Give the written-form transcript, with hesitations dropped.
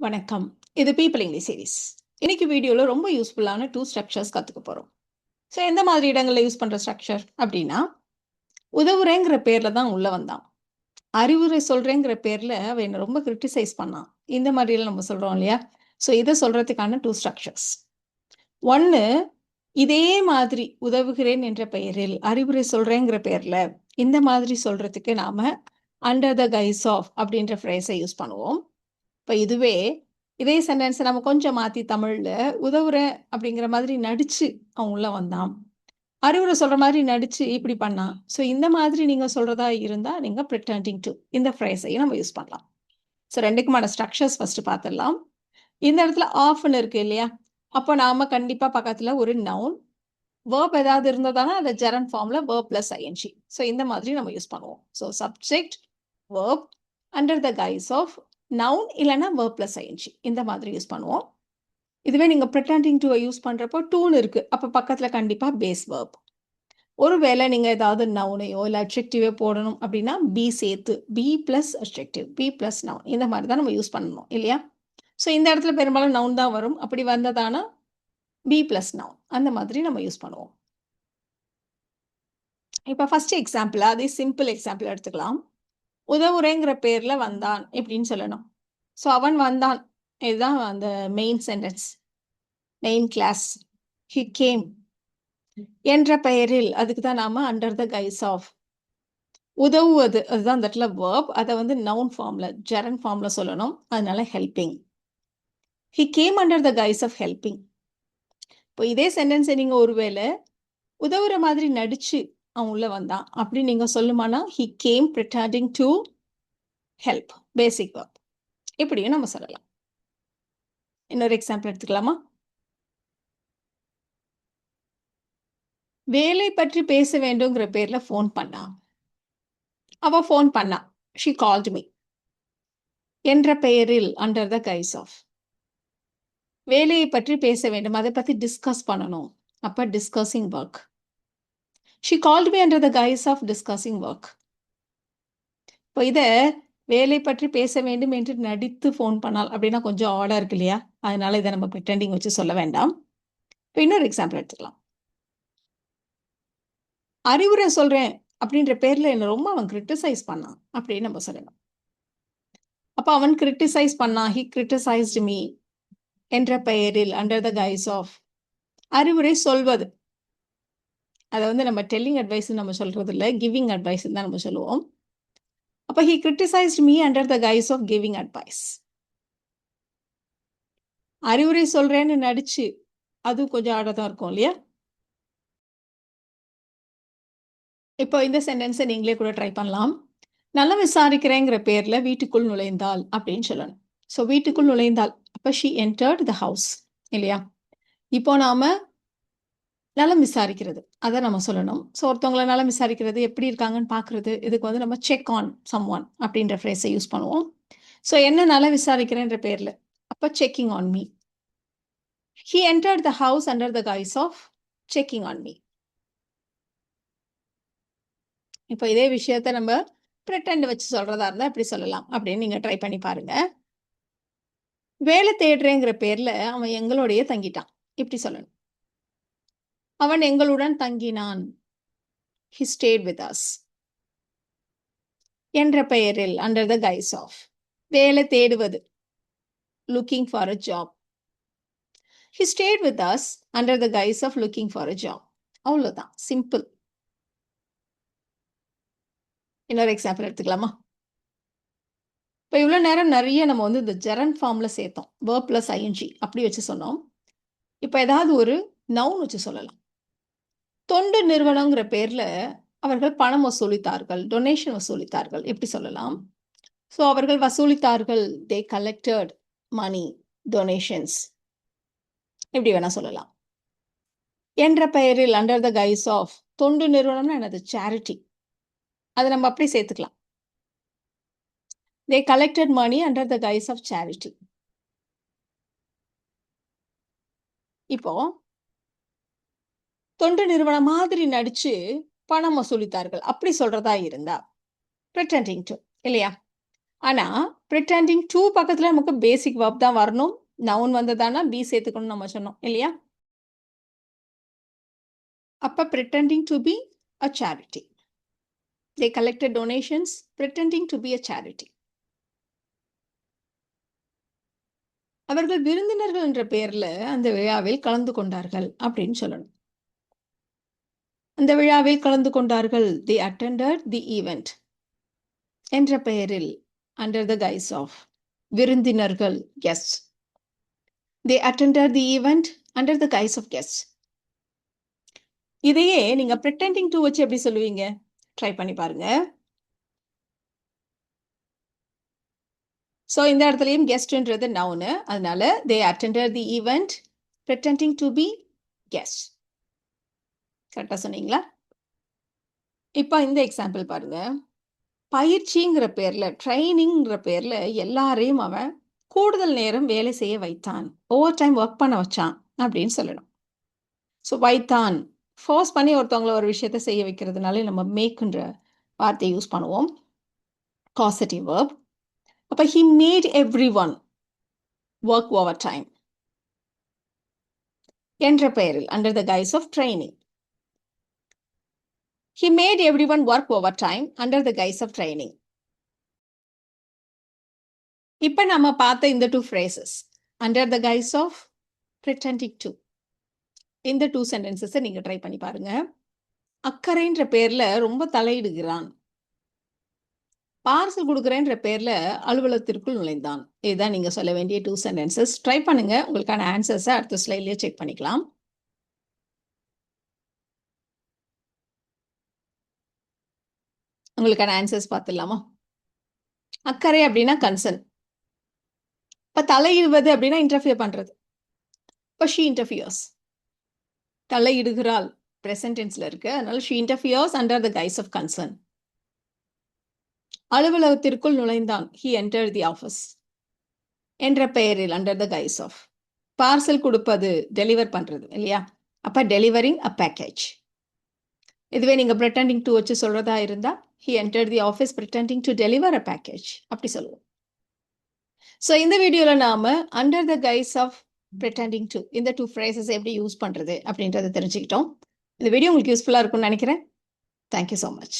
வணக்கம். இது people English series. இன்னைக்கு வீடியோல ரொம்ப யூஸ்ஃபுல்லான 2 ஸ்ட்ரக்சர்ஸ் கத்துக்க போறோம். ஸோ எந்த மாதிரி இடங்கள்ல யூஸ் பண்ற ஸ்ட்ரக்சர் அப்படின்னா, உதவுறேங்கிற பேர்ல தான் உள்ள வந்தான். அறிவுரை சொல்றேங்கிற பேர்ல அவ என்ன ரொம்ப கிரிட்டிசைஸ் பண்ணான். இந்த மாதிரியெல்லாம் நம்ம சொல்றோம் இல்லையா? ஸோ இத சொல்றதுக்கான 2 ஸ்ட்ரக்சர்ஸ். 1 இதே மாதிரி உதவுகிறேன் என்ற பெயரில், அறிவுரை சொல்றேங்கிற பேர்ல, இந்த மாதிரி சொல்றதுக்கு நாம அண்டர் த கைஸ் ஆஃப் அப்படின்ற ஃப்ரேஸை யூஸ் பண்ணுவோம். இப்ப இதுவே, இதே சென்டென்ஸ நம்ம கொஞ்சம் மாத்தி தமிழ்ல, உதவுறேன் அப்படிங்கிற மாதிரி நடிச்சு அவன் உள்ள வந்தான். அறிவுரை சொல்ற மாதிரி நடிச்சு இப்படி பண்ணான். ஸோ இந்த மாதிரி நீங்க சொல்றதா இருந்தா, நீங்க pretending to இந்த ஃப்ரேஸையும் நம்ம யூஸ் பண்ணலாம். ஸோ 2க்குமான ஸ்ட்ரக்சர்ஸ் ஃபர்ஸ்ட் பார்த்துடலாம். இந்த இடத்துல ஆஃப்ன்னு இருக்கு இல்லையா? அப்போ நாம கண்டிப்பா பக்கத்துல ஒரு நவுன், வெர்ப் ஏதாவது இருந்ததானா அந்த ஜெரண்ட் ஃபார்ம்ல வெர்ப் பிளஸ் ஐஎன்ஜி. ஸோ இந்த மாதிரி நம்ம யூஸ் பண்ணுவோம். So subject, verb, under the guise of noun இல்லைன்னா வெர்ப் பிளஸ் ஐஎன்ஜி இந்த மாதிரி யூஸ் பண்ணுவோம். இதுவே நீங்க pretending to யூஸ் பண்றப்போ டூன்னு இருக்கு. அப்ப பக்கத்துல கண்டிப்பா பேஸ் வெர்ப். ஒருவேளை நீங்க ஏதாவது நவுனையோ இல்ல அட்ஜெக்டிவோ போடணும் அப்படின்னா பி சேர்த்து be plus adjective, be plus noun இந்த மாதிரி தான் நம்ம யூஸ் பண்ணணும் இல்லையா? ஸோ இந்த இடத்துல பெரும்பாலும் நவுன் தான் வரும். அப்படி வந்ததானா பி பிளஸ் நவுன் அந்த மாதிரி நம்ம யூஸ் பண்ணுவோம். இப்ப ஃபர்ஸ்ட் எக்ஸாம்பிள் அதே சிம்பிள் எக்ஸாம்பிள் எடுத்துக்கலாம். உதவுறேங்கிற பேர்ல வந்தான் இப்படின்னு சொல்லணும். ஸோ அவன் வந்தான் இதுதான் அந்த main sentence, main clause. He came என்ற பெயரில் அதுக்கு தான் நாம அண்டர் த கைஸ் ஆஃப் உதவுவது அதுதான் அந்த இடத்துல வேர்ப். அதை வந்து நவுன் ஃபார்ம்ல ஜெரண்ட் ஃபார்ம்ல சொல்லணும். அதனால helping. He came under the guise of helping. இப்போ இதே சென்டென்ஸை நீங்க ஒருவேளை உதவுற மாதிரி நடிச்சு அவன் உள்ள வந்தான் அப்படி நீங்க சொல்லுமானா he came pretending to help basic verb இப்படியும் நம்ம சொல்லலாம். இன்னொரு எக்ஸாம்பிள் எடுத்துக்கலாமா? வேலை பற்றி பேச வேண்டுங்கிற பேர்ல ஃபோன் பண்ணா. அவ ஃபோன் பண்ணா. ஷி கால்ட் மீ என்ற பெயரில் அண்டர் த கைஸ் ஆஃப் வேலையை பற்றி பேச வேண்டும், அதை பத்தி டிஸ்கஸ் பண்ணணும். அப்ப discussing work. She called me under the guise of discussing work. இப்போ இத வேலை பற்றி பேச வேண்டும் என்று நடித்து ஃபோன் பண்ணால் அப்படின்னா கொஞ்சம் ஆடா இருக்கு இல்லையா? அதனால இதை நம்ம pretending வச்சு சொல்ல வேண்டாம். இப்போ இன்னொரு எக்ஸாம்பிள் எடுத்துக்கலாம். அறிவுரை சொல்றேன் அப்படின்ற பேர்ல என்ன ரொம்ப அவன் கிரிட்டிசைஸ் பண்ணான் அப்படின்னு நம்ம சொல்லணும். அப்ப அவன் கிரிட்டிசைஸ் பண்ணான், ஹி கிரிட்டிசைஸ்டு மீ என்ற பெயரில் அண்டர் த கைஸ் ஆஃப் அறிவுரை சொல்வது. அதை வந்து நம்ம டெல்லிங் அட்வைஸ் நம்ம சொல்றது இல்லை, கிவிங் அட்வைஸ் தான் நம்ம சொல்லுவோம். அப்ப he criticised me under the guise of giving advice. அறிவுரை சொல்றேன்னு நடிச்சு அது கொஞ்சம் ஆடதான் இருக்கும் இல்லையா? இப்போ இந்த சென்டென்ஸை நீங்களே கூட ட்ரை பண்ணலாம். நல்லா விசாரிக்கிறேங்கிற பேர்ல வீட்டுக்குள் நுழைந்தாள் அப்படின்னு சொல்லணும். ஸோ வீட்டுக்குள் நுழைந்தாள். அப்ப ஷி என்டர்ட் த ஹவுஸ் இல்லையா? இப்போ நாம நலம் விசாரிக்கிறது அதை நம்ம சொல்லணும். ஸோ ஒருத்தவங்களை நலம் விசாரிக்கிறது எப்படி இருக்காங்கன்னு பார்க்கறது, இதுக்கு வந்து நம்ம செக் ஆன் சம் ஒன் அப்படின்ற ஃப்ரேஸை யூஸ் பண்ணுவோம். ஸோ என்ன நலம் விசாரிக்கிறேன்ற பேர்ல அப்ப checking on me. He entered the house under the guise of checking on me. இப்போ இதே விஷயத்த நம்ம pretend வச்சு சொல்றதா இருந்தா இப்படி சொல்லலாம் அப்படின்னு நீங்க ட்ரை பண்ணி பாருங்க. வேலை தேடுறேங்கிற பேர்ல அவன் எங்களோடயே தங்கிட்டான் இப்படி சொல்லணும். அவன் எங்களுடன் தங்கினான். He stayed with us என்ற பெயரில் அண்டர் த கைஸ் ஆஃப் வேலை தேடுவது, looking for a job. He stayed with us under the guise of looking for a job. அவ்வளவுதான், சிம்பிள். இன்னொரு எக்ஸாம்பிள் எடுத்துக்கலாமா? இப்போ இவ்வளோ நேரம் நிறைய நம்ம வந்து இந்த ஜெரண்ட் ஃபார்ம்ல சேர்த்தோம், வேர்ப் பிளஸ் ஐஎன்ஜி அப்படி வச்சு சொன்னோம். இப்போ ஏதாவது ஒரு நவுன் வச்சு சொல்லலாம். தொண்டு நிறுவனங்கிற பேர்ல அவர்கள் பணம் வசூலித்தார்கள், டொனேஷன் வசூலித்தார்கள் எப்படி சொல்லலாம்? ஸோ அவர்கள் வசூலித்தார்கள், தே கலெக்டட் மணி, டொனேஷன்ஸ் எப்படி வேணா சொல்லலாம். என்ற பெயரில் அண்டர் த கைஸ் ஆஃப் தொண்டு நிறுவனம்னா என்னது? சேரிட்டி. அதை நம்ம அப்படி சேர்த்துக்கலாம். They collected money under the guise of charity. இப்போ தொண்டு நிறுவனம் மாதிரி நடிச்சு பணம் வசூலித்தார்கள் அப்படி சொல்றதா இருந்தா pretending to இல்லையா? ஆனா pretending to பக்கத்துல நமக்கு பேசிக் verb தான் வரணும். noun வந்ததானா be சேர்த்துக்கணும் நம்ம சொன்னோம் இல்லையா? அப்ப pretending to be a charity. They collected donations pretending to be a charity. அவர்கள் விருந்தினர்கள் என்ற பெயர்ல அந்த விழாவில் கலந்து கொண்டார்கள் அப்படின்னு சொல்லணும். அந்த விழாவில் கலந்து கொண்டார்கள். They attended the event. என்ற பெயரில் under the guise of விருந்தினர்கள் guests. They attended the event under the guise of guests. இதையே நீங்க pretending to வச்சு எப்படி சொல்லுவீங்க? ட்ரை பண்ணி பாருங்க. So இந்த இடத்துலயும் guestன்றது noun. அதனால they attended the event pretending to be guests. கரெக்டா சொன்னீங்களா? இப்போ இந்த எக்ஸாம்பிள் பாருங்க. பயிற்சிங்கிற பேர்ல ட்ரைனிங்ங்கிற பேர்ல எல்லாரையும் அவன் கூடுதல் நேரம் வேலை செய்ய வைத்தான். ஓவர் டைம் ஒர்க் பண்ண வச்சான் அப்படின்னு சொல்லணும். ஸோ வைத்தான் ஃபோர்ஸ் பண்ணி ஒருத்தவங்கள ஒரு விஷயத்த செய்ய வைக்கிறதுனால நம்ம மேக்குன்ற வார்த்தையை யூஸ் பண்ணுவோம். Causative verb. அப்போ he made everyone work overtime என்ற பெயரில் under the guise of training. He made everyone work overtime under the guise of training. இப்போ நம்ம பார்த்த இந்த two phrases under the guise of pretending to இந்த two சென்டென்சஸை நீங்க ட்ரை பண்ணி பாருங்க. அக்கறைன்ற பேர்ல ரொம்ப தலையிடுகிறான். பார்சல் கொடுக்குறேன்ற பேர்ல அலுவலகத்திற்குள் நுழைந்தான். இதுதான் நீங்க சொல்ல வேண்டிய டூ சென்டென்சஸ். ட்ரை பண்ணுங்க. உங்களுக்கான ஆன்சர்ஸை அடுத்த ஸ்லைட்லயே செக் பண்ணிக்கலாம். உங்களுக்கான ஆன்சர்ஸ் பார்த்துடலாமா? அக்கறை அப்படின்னா கன்சர்ன். இப்ப தலையிடுவது அப்படின்னா இன்டர்ஃபியர் பண்றது. இப்ப ஷீ இன்டர்ஃபியர்ஸ். தலையிடுகிறாள் பிரசன்ட் டென்ஸ்ல இருக்கு. அதனால she interferes under the guise of concern. அலுவலகத்திற்குள் நுழைந்தான். he entered the office என்ற பெயரில் under the guise of. Parcel கொடுப்பது டெலிவர் பண்றது இல்லையா? அப்ப delivering a package. இதுவே நீங்க pretending to வச்சு சொல்றதா இருந்தா he entered the office pretending to deliver a package அப்படி சொல்லுவோம். ஸோ இந்த வீடியோல நாம under the guise of pretending to இந்த டூ phrases எப்படி யூஸ் பண்றது அப்படின்றத தெரிஞ்சுக்கிட்டோம். இந்த வீடியோ உங்களுக்கு யூஸ்ஃபுல்லா இருக்கும்னு நினைக்கிறேன். Thank you so much.